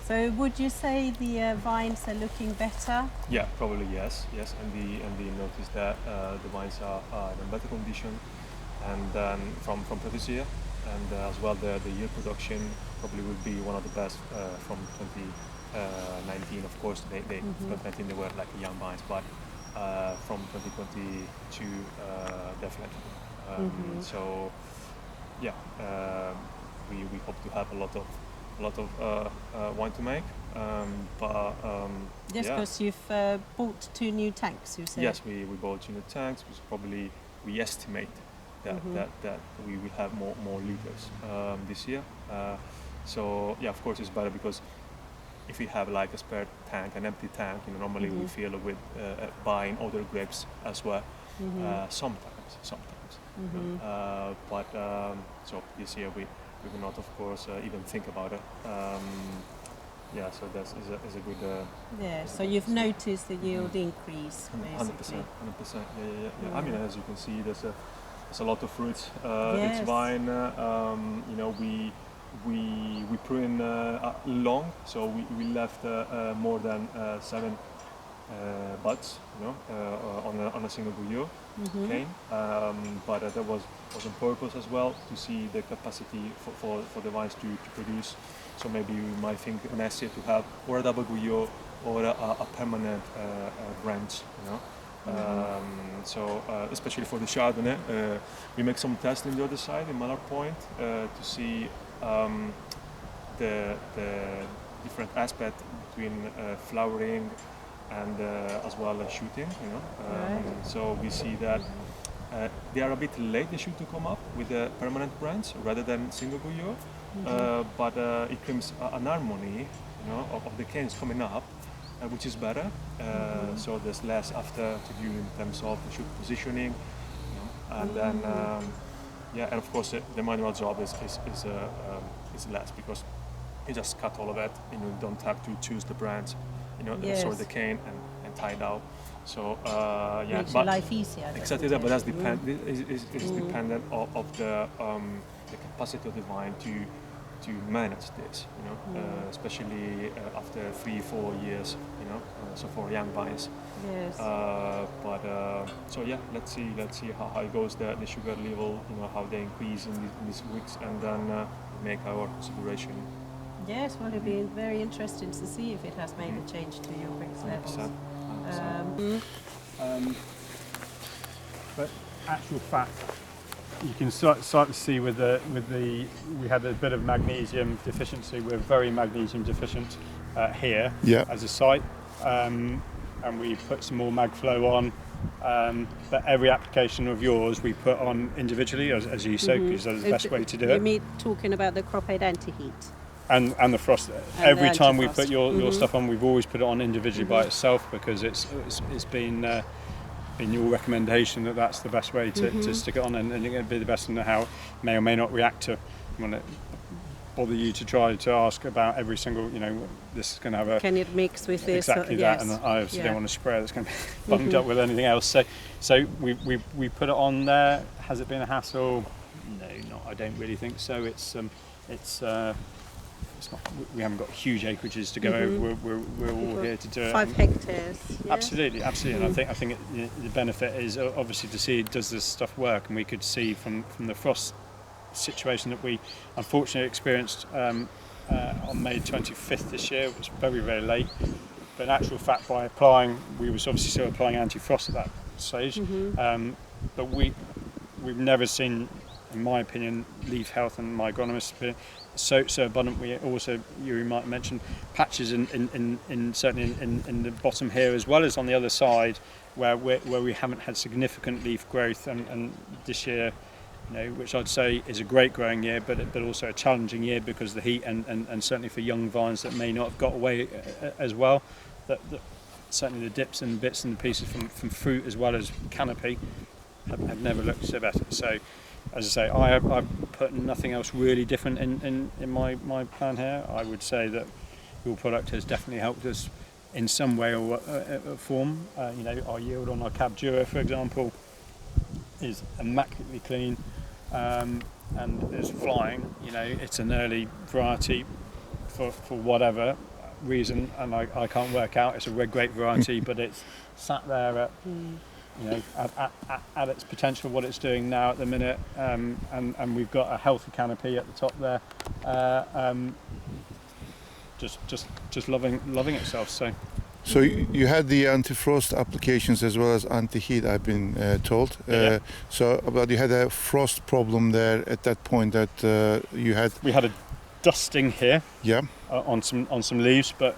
So would you say the vines are looking better? Yeah, probably yes, and the notice that the vines are in better condition, and from previous year, and as well the yield production probably will be one of the best from 2019. Of course, they 2019 they were like young vines, but from 2022 definitely. So yeah, we hope to have a lot of wine to make. Yes, because you've bought 2 new tanks, you said. Yes, we bought 2 new tanks, which probably we estimate that we will have more liters this year. So yeah, of course it's better because if we have like a spare tank, an empty tank, normally we fill with buying other grapes as well. Sometimes. But so this year we will not, of course, even think about it. Yeah, so that is a good. So you've noticed the yield increase, 100%. basically. 100%. Yeah. I mean, as you can see, there's a lot of fruits. Yes. It's vine. We prune long, so we left more than 7 buds, on a single guyot cane. But that was on purpose as well, to see the capacity for the vines to produce. So maybe you might think next year to have or a double guyot or a permanent branch, So especially for the Chardonnay, we make some tests in the other side in Mallard Point to see the different aspect between flowering and as well as shooting, So we see that they are a bit late, they should to come up with a permanent branch rather than single guyot. But it comes an harmony, of the canes coming up, which is better. So there's less after to do in terms of the shoot positioning, and then and of course the manual job is less because you just cut all of it, and you don't have to choose the branch, sort the cane and tie it out. So makes your life easier. Exactly that, but that's dependent of the capacity of the vine to manage this, especially after 3-4 years, so for young vines. Yes. So yeah, let's see how it goes, the sugar level, how they increase in these weeks, and then make our consideration. Yes, well, it'll be very interesting to see if it has made a change to your Brix levels. 100%. But actual fact, you can start to see with the we had a bit of magnesium deficiency. We're very magnesium deficient here as a site, and we put some more MagFlow on. But every application of yours we put on individually, as you said, because that's the best way to do it. You mean talking about the Cropaid Anti-Heat? And the frost. Every time we put your stuff on, we've always put it on individually by itself, because it's been your recommendation that that's the best way to stick it on, and you're going to be the best in how it may or may not react to. When it bother you to try to ask about every single, this is going to have a. Can it mix with this? Exactly that, and I obviously don't want a sprayer that's going to be bunged up with anything else. So we put it on there. Has it been a hassle? No, I don't really think so. It's not, we haven't got huge acreages to go over. We're all here to do it. 5 hectares. Yeah? Absolutely. And I think the benefit is obviously to see, does this stuff work? And we could see from the frost situation that we unfortunately experienced on May 25th this year. It was very, very late. But in actual fact, by applying, we was obviously still applying anti-frost at that stage. But we've never seen, in my opinion, leaf health, and my agronomist's opinion, so abundant. We also, you might mention patches in certainly in the bottom here, as well as on the other side where we haven't had significant leaf growth, and this year, which I'd say is a great growing year, but also a challenging year because of the heat, and certainly for young vines that may not have got away as well, that certainly the dips and bits and pieces from fruit as well as canopy have never looked so better. So, as I say, I've put nothing else really different in my plan here. I would say that your product has definitely helped us in some way or form. Our yield on our Cab Dura, for example, is immaculately clean, and is flying. It's an early variety for whatever. reason, and I can't work out. It's a red grape variety, but it's sat there at at its potential, what it's doing now at the minute, and we've got a healthy canopy at the top there, just loving itself. So you had the anti-frost applications as well as anti-heat, I've been told. But you had a frost problem there at that point that we had a dusting here. Yeah. On some leaves, but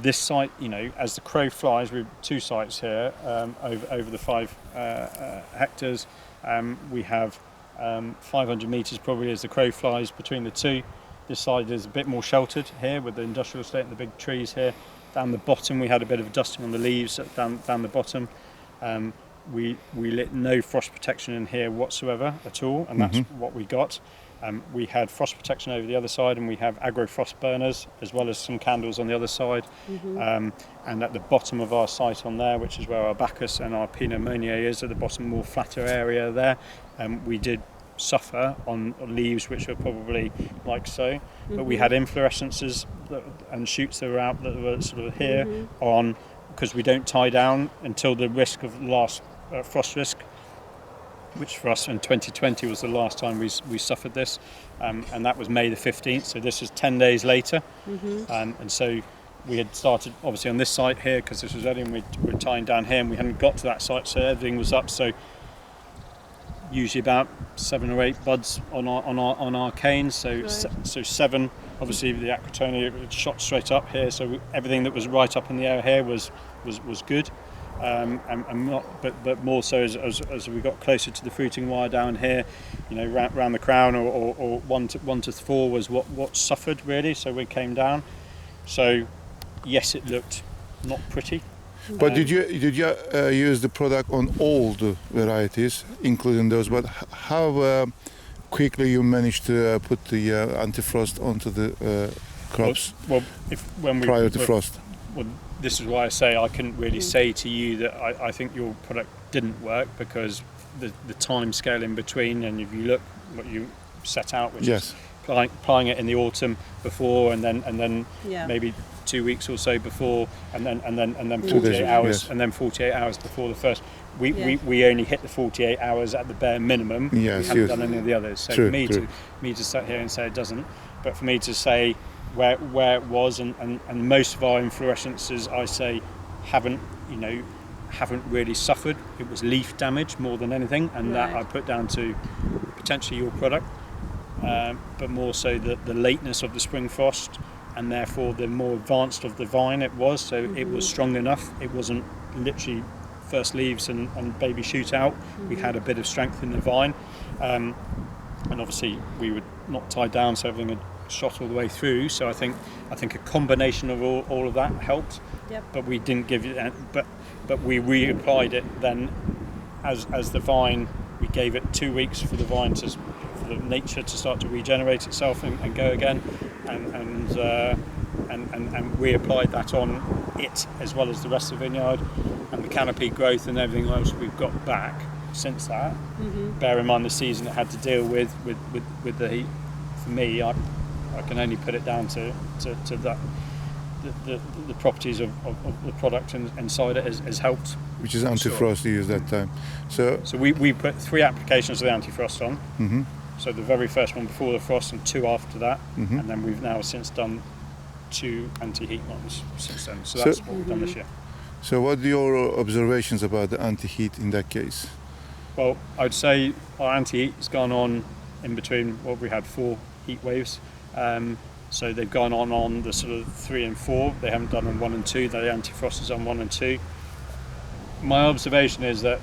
this site, as the crow flies, we've 2 sites here over the 5 hectares. We have 500 metres probably as the crow flies between the 2. This side is a bit more sheltered here with the industrial estate and the big trees here. Down the bottom we had a bit of a dusting on the leaves down the bottom. We lit no frost protection in here whatsoever at all, and that's what we got. We had frost protection over the other side, and we have agro-frost burners as well as some candles on the other side. And at the bottom of our site on there, which is where our Bacchus and our Pinot Meunier is, at the bottom more flatter area there, we did suffer on leaves which were probably like so, but we had inflorescences and shoots that were out that were sort of here on, because we don't tie down until the risk of last frost risk, which for us in 2020 was the last time we suffered this, and that was May the 15th, so this is 10 days later. And so we had started obviously on this site here, because this was early, and we were tying down here, and we hadn't got to that site, so everything was up. So usually about 7 or 8 buds on our canes, so 7. Obviously the Acrotonia shot straight up here, so everything that was right up in the air here was good. But more so as we got closer to the fruiting wire down here, round the crown, or 1 to 4 was what suffered really. So we came down. So yes, it looked not pretty. But did you use the product on all the varieties, including those? But how quickly you managed to put the anti-frost onto the crops prior to frost? Well, this is why I say I couldn't really say to you that I think your product didn't work, because the time scale in between, and if you look what you set out, which is applying it in the autumn before, and then maybe 2 weeks or so before, and then 48 hours, and then 48 hours before the first. We only hit the 48 hours at the bare minimum. We haven't done any of the others. So for me to sit here and say it doesn't, but for me to say where it was, and most of our inflorescences, I say, haven't really suffered. It was leaf damage more than anything, and that I put down to potentially your product, but more so the lateness of the spring frost, and therefore the more advanced of the vine it was. So it was strong enough. It wasn't literally first leaves and baby shoot out. We had a bit of strength in the vine, and obviously we were not tied down, so everything had shot all the way through. So I think a combination of all of that helped. But we didn't give you that. But we reapplied it then as the vine. We gave it 2 weeks for the vine for the nature to start to regenerate itself and go again, and reapplied that on it as well as the rest of the vineyard, and the canopy growth and everything else we've got back since that. Bear in mind the season it had to deal with the heat. For me, I can only put it down to that. The properties of the product inside it has helped. Which is anti-frost you used that time. So we put 3 applications of the anti-frost on. So the very first one before the frost and 2 after that, and then we've now since done 2 anti-heat ones since then. So that's what we've done this year. So what are your observations about the anti-heat in that case? Well, I'd say our anti-heat has gone on in between what we had 4 heat waves. So they've gone on the sort of 3 and 4. They haven't done on 1 and 2. The anti-frost is on 1 and 2. My observation is that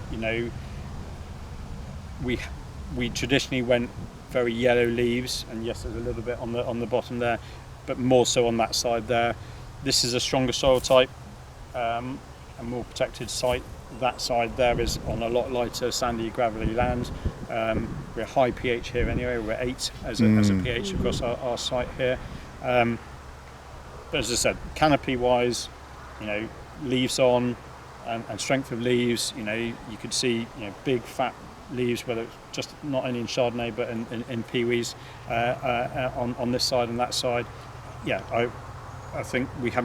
we traditionally went very yellow leaves, and yes, there's a little bit on the bottom there, but more so on that side there. This is a stronger soil type, a more protected site. That side there is on a lot lighter, sandy, gravelly land. We're high pH here anyway. We're 8 as a pH across our site here. But as I said, canopy-wise, leaves on and strength of leaves. You could see big fat leaves, whether it's just not only in Chardonnay but in pewees on this side and that side. I think we've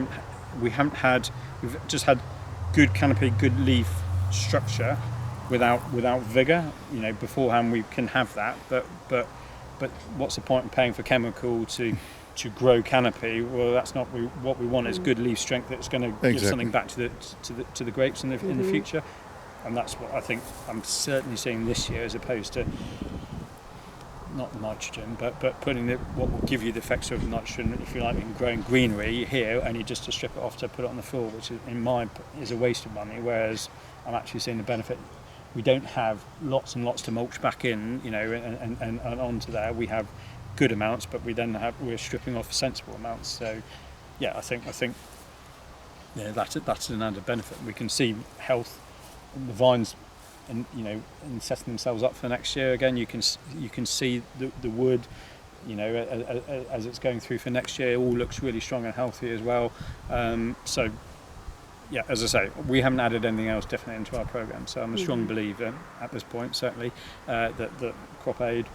just had good canopy, good leaf structure without vigor. You know, beforehand we can have that, but what's the point in paying for chemical to grow canopy? Well, that's not what we want. Is good leaf strength that's going to give something back to the grapes in the future, and that's what I think I'm certainly seeing this year, as opposed to not nitrogen, but putting what will give you the effects of nitrogen, if you like, in growing greenery here, only just to strip it off to put it on the floor, which is a waste of money. Whereas I'm actually seeing the benefit. We don't have lots and lots to mulch back in, you know, and onto there. We have good amounts, but we're stripping off sensible amounts. So, yeah, I think yeah, that's an added benefit. We can see health in the vines, and you know, and setting themselves up for next year. Again, you can see the wood, you know, as it's going through for next year. It all looks really strong and healthy as well. So. Yeah, as I say, we haven't added anything else definitely into our programme, so I'm a strong believer at this point, certainly, that Cropaid,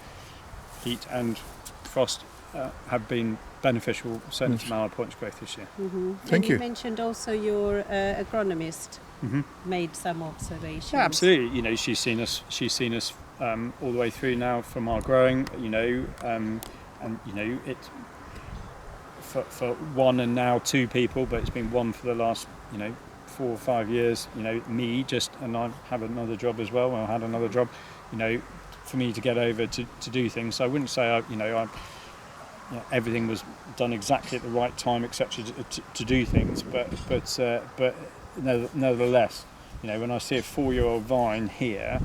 heat and frost have been beneficial, certainly to Mallard Point's growth this year. Thank you. You mentioned also your agronomist made some observations. Yeah, absolutely. You know, she's seen us all the way through now from our growing. You know, and you know it for one and now two people, but it's been one for the last 4 or 5 years, you know, me and I have another job as well. I had another job, you know, for me to get over to do things. So I wouldn't say everything was done exactly at the right time, etc. To do things, but nevertheless, you know, when I see a 4-year-old vine here,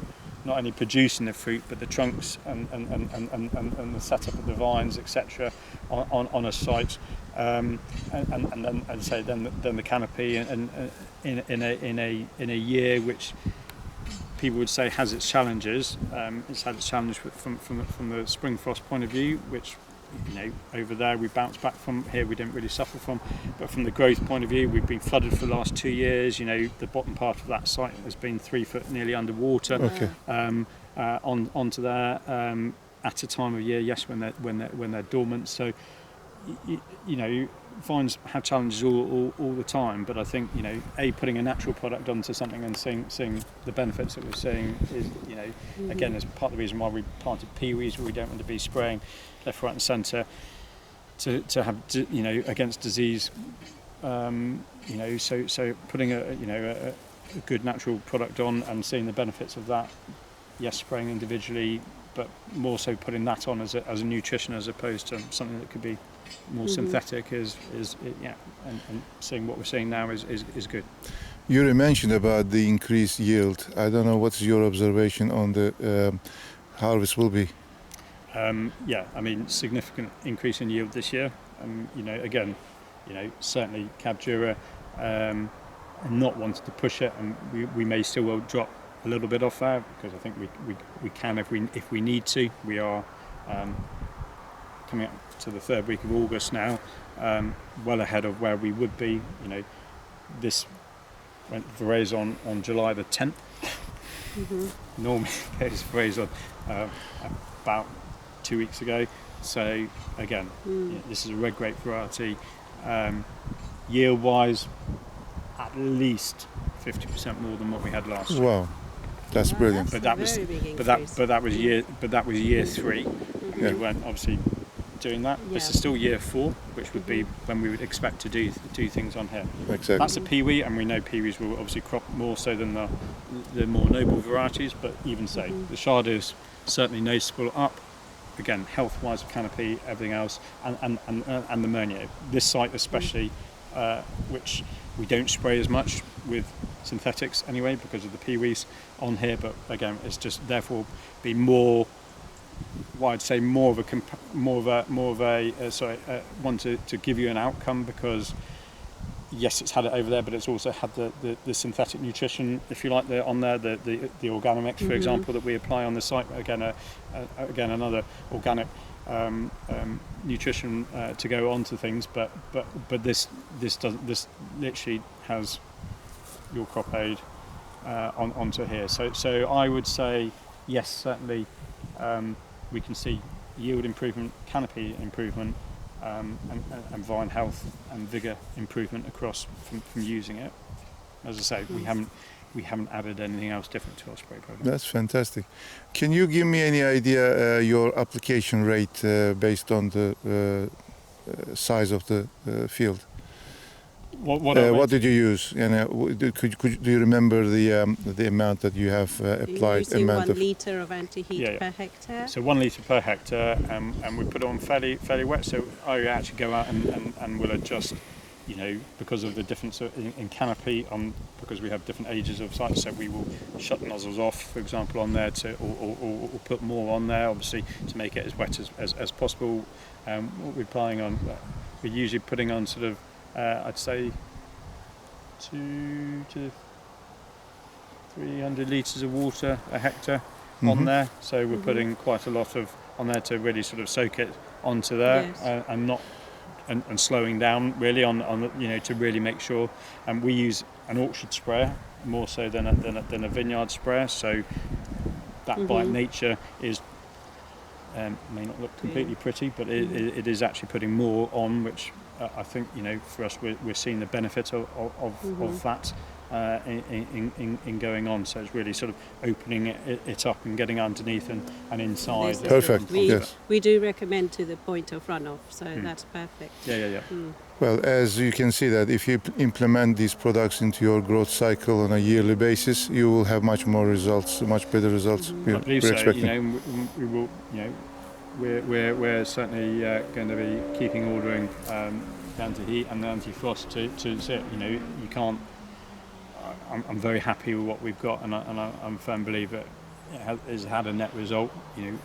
not only producing the fruit, but the trunks and the setup of the vines, etc. on a site, and then I'd say then the canopy, and in a year which people would say has its challenges. It's had its challenge from the spring frost point of view, which, you know, over there we bounced back from. Here we didn't really suffer from, but from the growth point of view, we've been flooded for the last 2 years. You know, the bottom part of that site has been 3 foot nearly underwater. Okay. Onto there at a time of year, yes, when they're dormant. So you know, vines have challenges all the time. But I think, you know, putting a natural product onto something and seeing the benefits that we're seeing is, you know, again, is part of the reason why we planted peawees, where we don't want to be spraying left, right, and centre to have, you know, against disease. You know, so putting a good natural product on and seeing the benefits of that. Yes, spraying individually, but more so putting that on as a nutrition, as opposed to something that could be more synthetic is and seeing what we're seeing now is good. Juri mentioned about the increased yield. I don't know, what's your observation on the harvest will be? Yeah, I mean, significant increase in yield this year. You know, again, you know, certainly Cab Jura not wanting to push it, and we may still well drop a little bit off there, because I think we can if we need to. We are coming up to the 3rd week of August now, well ahead of where we would be. You know, this went veraison on July the 10th. Normally it goes veraison about 2 weeks ago. So again, this is a red grape variety. Yield wise, at least 50% more than what we had last year. Wow, that's brilliant. That's But that was year 3. We weren't obviously doing that. This is still year 4, which would be when we would expect to do things on here. Exactly. That's a peewee, and we know peewees will obviously crop more so than the more noble varieties. But even so, the Chard is certainly noticeable up. Again, health-wise, canopy, everything else, and the Meunier. This site especially, which we don't spray as much with synthetics anyway because of the peewees on here. But again, it's just therefore be more. Well, I'd say more of a one to give you an outcome, because yes, it's had it over there, but it's also had the synthetic nutrition, if you like, on there, the Organomix, for example, that we apply on the site. Again, another organic nutrition to go onto things, but this literally has your Cropaid onto here. So I would say yes, certainly we can see yield improvement, canopy improvement, and vine health and vigour improvement across from using it. As I say, we haven't added anything else different to our spray program. That's fantastic. Can you give me any idea your application rate based on the size of the field? What did you use? Do you remember the amount that you have applied? You're using 1 litre of AntiHeat per hectare? So 1 litre per hectare, and we put it on fairly wet. So I actually go out and will adjust, because of the difference in canopy, because we have different ages of sites. So we will shut nozzles off, for example, on there or put more on there, obviously, to make it as wet as possible. What we're applying on, we're usually putting on sort of, I'd say 200 to 300 litres of water a hectare on there. So we're putting quite a lot on there to really sort of soak it onto there, and not and slowing down really on to really make sure. And we use an orchard sprayer more so than a vineyard sprayer. So that by nature is may not look completely pretty, but it is actually putting more on, which I think for us we're seeing the benefit of that in going on. So it's really sort of opening it up and getting underneath and inside. Perfect. We do recommend to the point of runoff, so that's perfect. Yeah. Well, as you can see that if you implement these products into your growth cycle on a yearly basis, you will have much more results, much better results. I believe so. We will. We're certainly going to be keeping ordering the AntiHeat and the Antifrost to see it. You can't. I'm very happy with what we've got, and I'm a firm believer it has had a net result.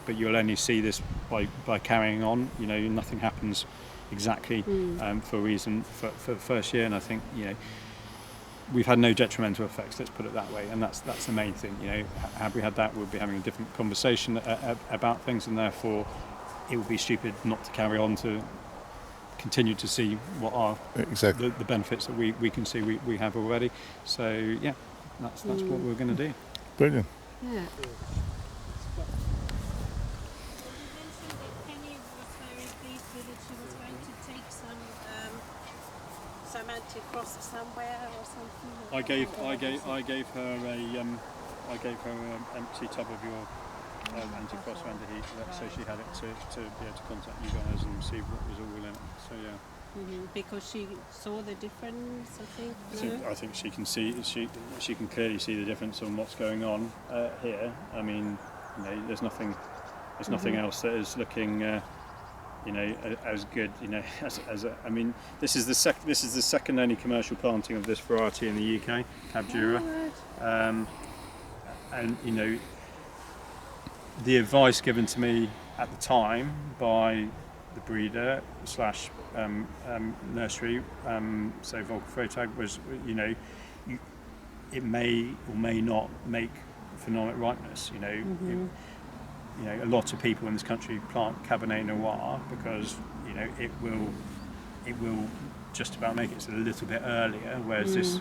But you'll only see this by carrying on. Nothing happens exactly for a reason for the first year, and I think we've had no detrimental effects. Let's put it that way, and that's the main thing. Had we had that, we'd be having a different conversation about things, and therefore it would be stupid not to carry on to continue to see what are the benefits that we can see we have already. So yeah, that's what we're going to do. Brilliant. Yeah. Antifrost somewhere or something. I gave her an empty tub of your Antifrost and AntiHeat, so she had it to be able to contact you guys and see what was all in it. So yeah. Because she saw the difference, I think. I think she can see. She can clearly see the difference on what's going on here. I mean, there's nothing else that is looking. As good, I mean, this is the second only commercial planting of this variety in the UK, Cab Jura, and the advice given to me at the time by the breeder / nursery, so Volker Freytag, was it may or may not make phenolic ripeness. A lot of people in this country plant Cabernet Noir because it will just about make it a little bit earlier, whereas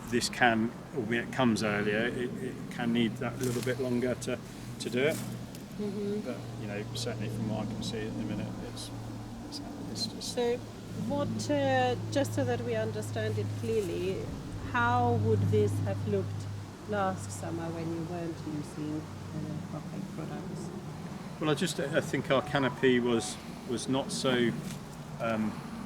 this can, albeit it comes earlier, it can need that little bit longer to do it. But certainly from what I can see at the minute, it's just. So, what? Just so that we understand it clearly, how would this have looked last summer when you weren't using Cropaid products? Well, I think our canopy was not so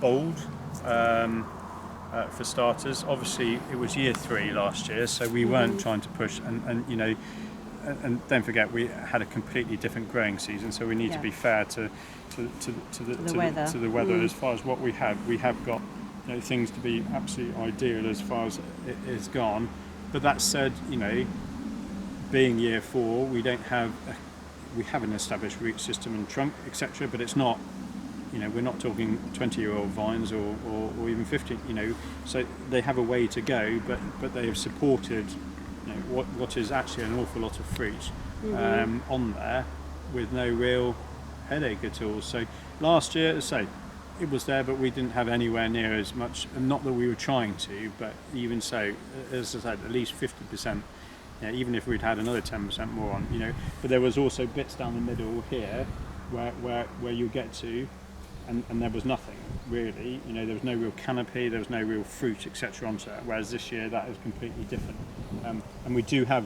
bold for starters. Obviously, it was year 3 last year, so we weren't trying to push. And don't forget, we had a completely different growing season, so we need to be fair to the weather. As far as what we have got things to be absolutely ideal as far as it is gone. But that said, being year 4, we have an established root system and trunk, etc. But it's not, we're not talking 20-year-old vines or even 50. So they have a way to go, but they have supported, what is actually an awful lot of fruit on there with no real headache at all. So last year, as I say, it was there, but we didn't have anywhere near as much. And not that we were trying to, but even so, as I said, at least 50%. Even if we'd had another 10% more on, but there was also bits down the middle here where you get to, and there was nothing really. You know, there was no real canopy, there was no real fruit, etc. onto it. Whereas this year that is completely different. And we do have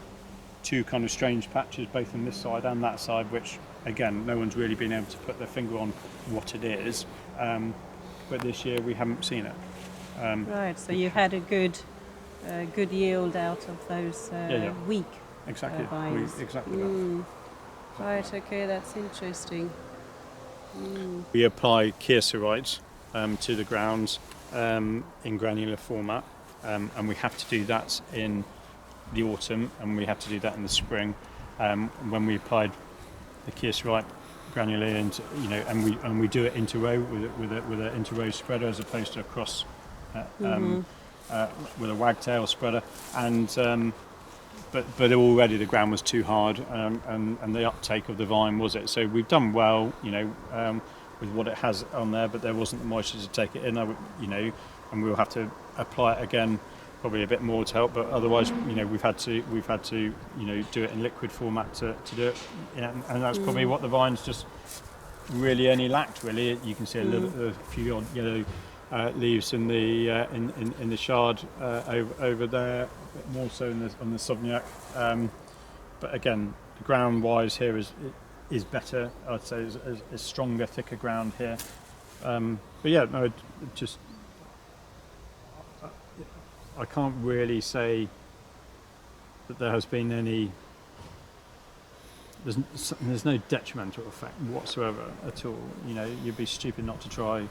two kind of strange patches, both on this side and that side, which again, no one's really been able to put their finger on what it is. But this year we haven't seen it. Right. So you had a good yield out of those weak Exactly. vines. Exactly that. Right. Okay. That's interesting. We apply Casali to the grounds in granular format, and we have to do that in the autumn, and we have to do that in the spring. When we applied the Casali granularly, and we do it interrow with an interrow spreader as opposed to a cross with a wagtail spreader, and but already the ground was too hard, and the uptake of the vine was it. So we've done well, with what it has on there, but there wasn't the moisture to take it in. And we'll have to apply it again, probably a bit more to help. But otherwise, we've had to do it in liquid format to do it, and that's probably what the vines just really only lacked. Really, you can see a few odd yellow leaves in the shard over there, a bit more so on the Sauvignac. But again, the ground wise here is better. I'd say is stronger, thicker ground here. But yeah, no, just I can't really say that there has been any. There's no detrimental effect whatsoever at all. You'd be stupid not to try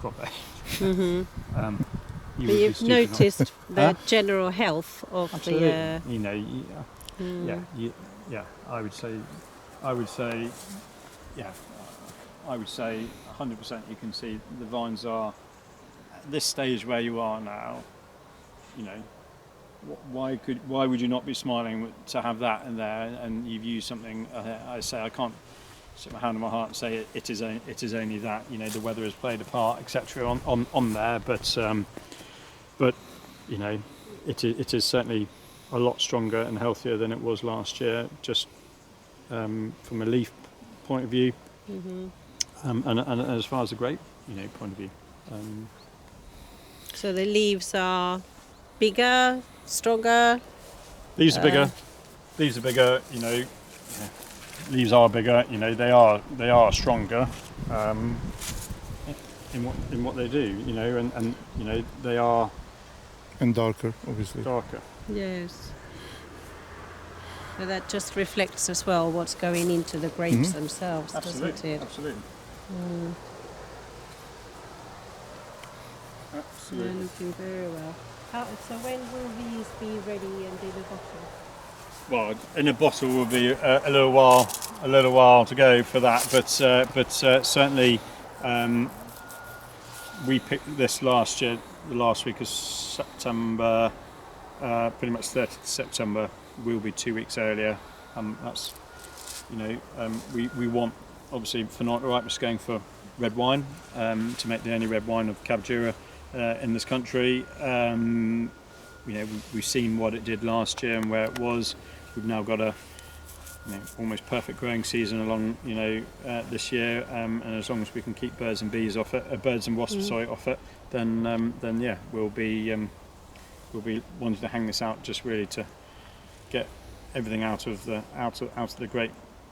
Cropaid. But you've noticed the general health of the. I would say 100%. You can see the vines are at this stage where you are now. Why would you not be smiling to have that in there? And you've used something. I can't stick my hand on my heart and say it is only that. The weather has played a part, etc. on there, but it is certainly a lot stronger and healthier than it was last year. Just from a leaf point of view, and as far as the grape point of view. So the leaves are bigger, stronger. Leaves are bigger. Leaves are bigger. Leaves are bigger. They are stronger in what they do. And they are. And darker, obviously. Darker. Yes. So that just reflects as well what's going into the grapes themselves, doesn't it? Absolutely. They're looking very well. So when will these be ready and in a bottle? Well, in a bottle will be a little while to go for that. But certainly, we picked this last year, the last week of September, pretty much 30th September. We'll be 2 weeks earlier. That's we want obviously for night ripeness going for red wine to make the only red wine of Cab Jura in this country. We've seen what it did last year and where it was. We've now got a almost perfect growing season along this year, and as long as we can keep birds and bees off it, birds and wasps off it, then we'll be wanting to hang this out just really to get everything out of the grape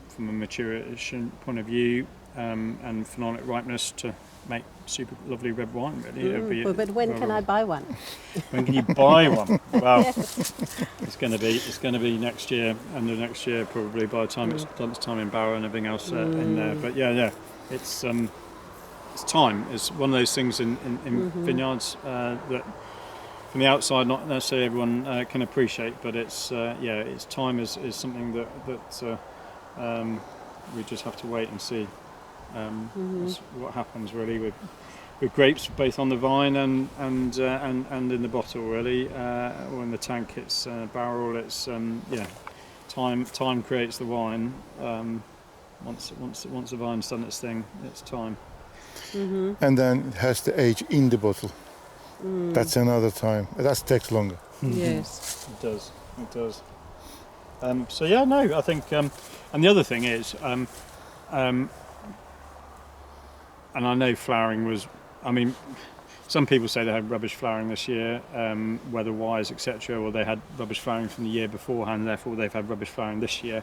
from a maturation point of view, and phenolic ripeness to make super lovely red wine. Really, but when can I buy one? When can you buy one? Well, it's going to be next year, end of next year probably. By the time it's done its time in barrel and everything else in there. But it's time. It's one of those things in vineyards that from the outside not necessarily everyone can appreciate, but it's time is something that we just have to wait and see what happens really with grapes, both on the vine and in the bottle really, or in the tank. It's barrel. It's time creates the wine. Once the vine's done its thing, it's time. And then it has to age in the bottle. That's another time. That takes longer. Yes, it does. I think, and the other thing is, and I know flowering was, I mean, some people say they had rubbish flowering this year, weather-wise, etc., or they had rubbish flowering from the year beforehand, therefore they've had rubbish flowering this year.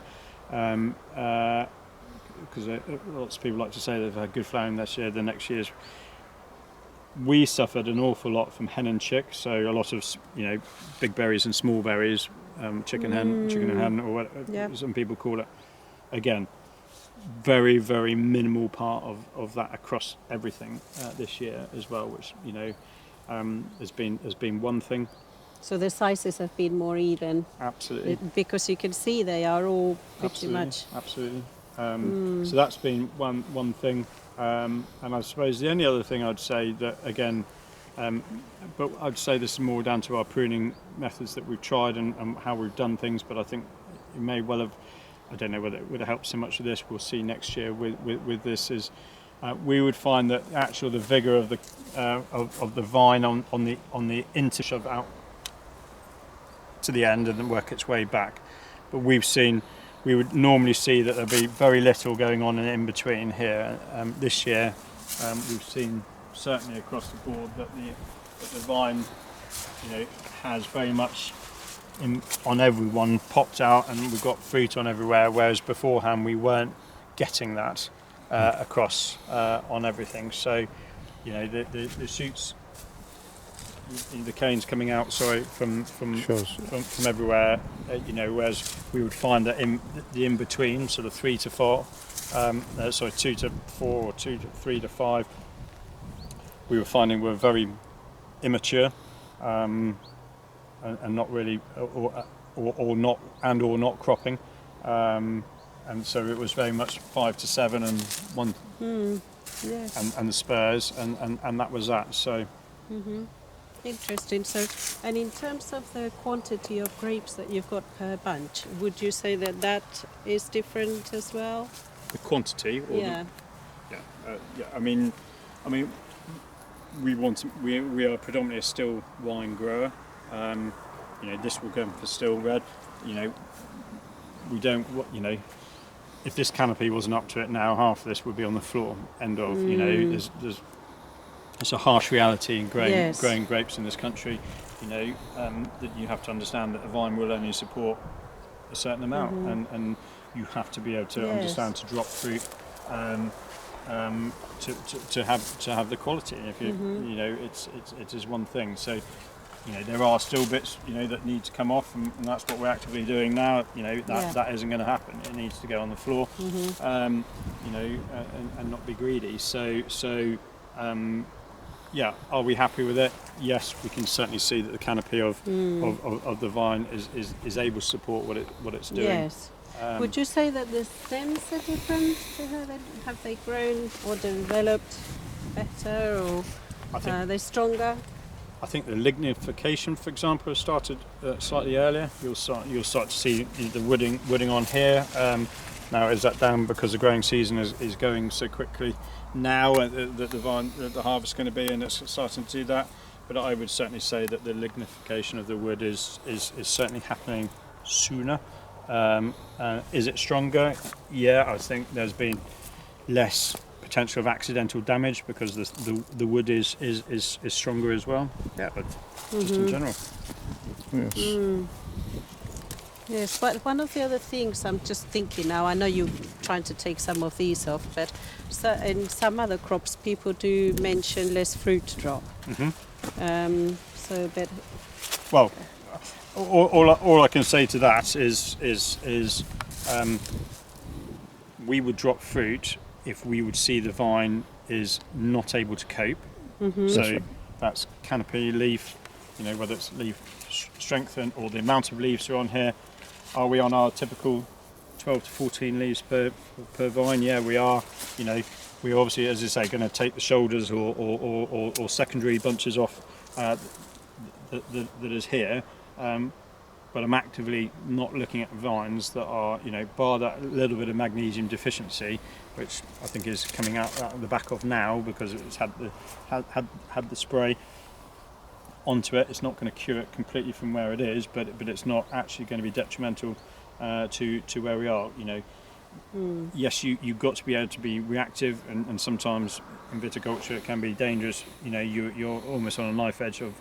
Because lots of people like to say they've had good flowering this year, the next year's. We suffered an awful lot from hen and chick, so a lot of, you know, big berries and small berries, chicken and hen, or what some people call it. Again, very, very minimal part of that across everything this year as well, which, you know, has been one thing. So the sizes have been more even. Absolutely. Because you can see they are all pretty Absolutely. much. Absolutely. So that's been one thing. And I suppose the only other thing I'd say that, again, but I'd say this is more down to our pruning methods that we've tried and how we've done things, but I think it may well have, I don't know whether it would have helped so much with this, we'll see next year with this, is we would find that the vigour of the vine on the intershove out to the end and then work its way back. But we would normally see that there'd be very little going on in between here. This year, we've seen certainly across the board that the vine, you know, has very much on everyone popped out, and we've got fruit on everywhere. Whereas beforehand, we weren't getting that across on everything. So, you know, the shoots, the canes coming out, from everywhere, you know, whereas we would find that in the in-between, sort of 3 to 4, 2 to 4 or 2 to 3 to 5, we were finding were very immature, and not really, or not cropping, and so it was very much 5 to 7 and 1, Yes. and the spurs, and that was that. So. Interesting. So, and in terms of the quantity of grapes that you've got per bunch, would you say that is different as well? The quantity, or Yeah. I mean, we are predominantly a still wine grower. You know, this will go for still red. You know, we don't. You know, if this canopy wasn't up to it now, half of this would be on the floor. End of. You know, there's it's a harsh reality in growing grapes in this country. You know, that you have to understand that a vine will only support a certain amount, and you have to be able to understand to drop fruit, to have the quality. If you you know, it is one thing. So, you know, there are still bits, you know, that need to come off, and that's what we're actively doing now. You know, that isn't going to happen. It needs to go on the floor, you know, and not be greedy. So. Yeah, are we happy with it? Yes, we can certainly see that the canopy of the vine is able to support what it's doing. Yes. Would you say that the stems are different? Have they grown or developed better, or are they stronger? I think the lignification, for example, has started slightly earlier. You'll start to see the wooding on here. Now, is that down because the growing season is going so quickly now that the harvest is going to be, and it's starting to do that? But I would certainly say that the lignification of the wood is certainly happening sooner. Is it stronger? Yeah, I think there's been less potential of accidental damage because the wood is stronger as well. Yeah, but just in general. Yes. Yes, but one of the other things I'm just thinking now, I know you're trying to take some of these off, but in some other crops people do mention less fruit drop. But well, all I can say to that is we would drop fruit if we would see the vine is not able to cope. So that's canopy, leaf, you know, whether it's leaf strengthen or the amount of leaves are on here. Are we on our typical 12 to 14 leaves per vine? Yeah, we are. You know, we're obviously, as I say, going to take the shoulders or secondary bunches off that is here. But I'm actively not looking at vines that are, you know, bar that little bit of magnesium deficiency, which I think is coming out the back of now because it's had the spray onto it. It's not going to cure it completely from where it is, but it's not actually going to be detrimental to where we are. You know, yes, you've got to be able to be reactive, and sometimes in viticulture it can be dangerous. You know, you're almost on a knife edge of,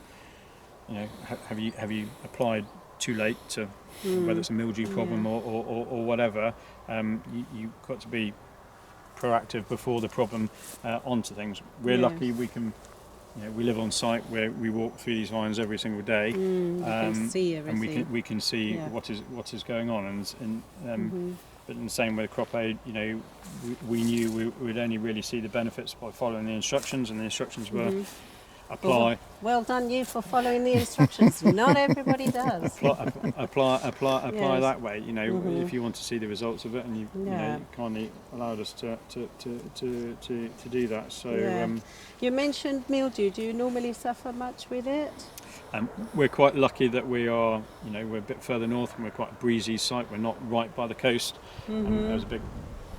you know, have you applied too late to whether it's a mildew problem or whatever. You've got to be proactive before the problem onto things. We're lucky we can. You know, we live on site where we walk through these vines every single day, you can see everything. and we can see what is going on. But in the same way, Cropaid, you know, we knew we would only really see the benefits by following the instructions, and the instructions were apply. Well done you for following the instructions. Not everybody does. apply that way. You know, if you want to see the results of it, and you know, you kindly allowed us to do that. So you mentioned mildew. Do you normally suffer much with it? We're quite lucky that we are, you know, we're a bit further north and we're quite a breezy site. We're not right by the coast. There's a big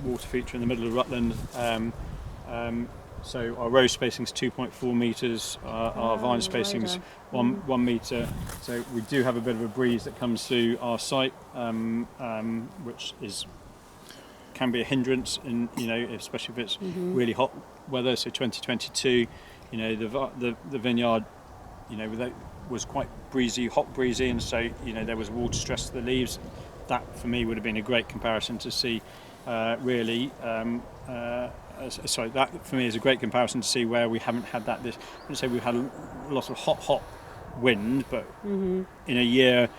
water feature in the middle of Rutland. So our row spacing's 2.4 metres, our vine spacing's 1 metre. So we do have a bit of a breeze that comes through our site, which can be a hindrance, in, you know, especially if it's really hot weather. So 2022, you know, the vineyard, you know, was quite breezy, hot breezy, and so, you know, there was water stress to the leaves. That for me would have been a great comparison to see, really. Sorry, that for me is a great comparison to see where we haven't had that. I wouldn't say we've had a lot of hot wind, but in a year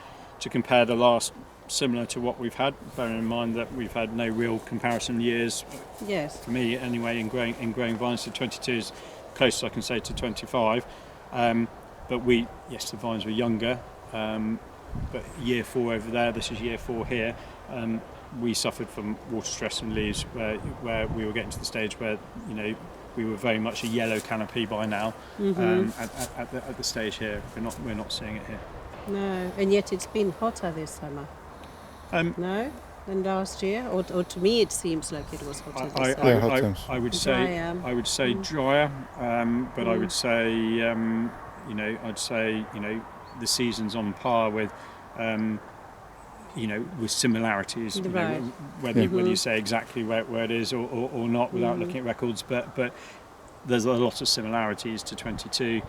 to compare the last similar to what we've had, bearing in mind that we've had no real comparison years. Yes. For me, anyway, in growing vines, so 22 is close, I can say, to 25. But the vines were younger. But year 4 over there, this is year 4 here. We suffered from water stress in leaves, where we were getting to the stage where, you know, we were very much a yellow canopy by now. At the stage here, we're not seeing it here. No, and yet it's been hotter this summer. No, than last year, or to me it seems like it was hotter this summer. I would say drier, but I would say the season's on par with. You know, with similarities, right. You know, whether you say exactly where it is or not without looking at records, but there's a lot of similarities to 22.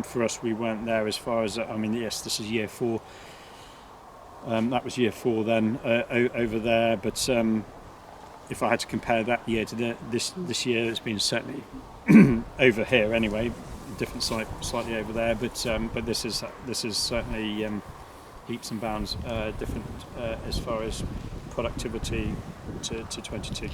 For us, we weren't there as far as, I mean, yes, this is year 4. That was year 4 then over there, but if I had to compare that year to this year, it's been certainly over here anyway, different site, slightly over there, but this is certainly leaps and bounds different as far as productivity to 22.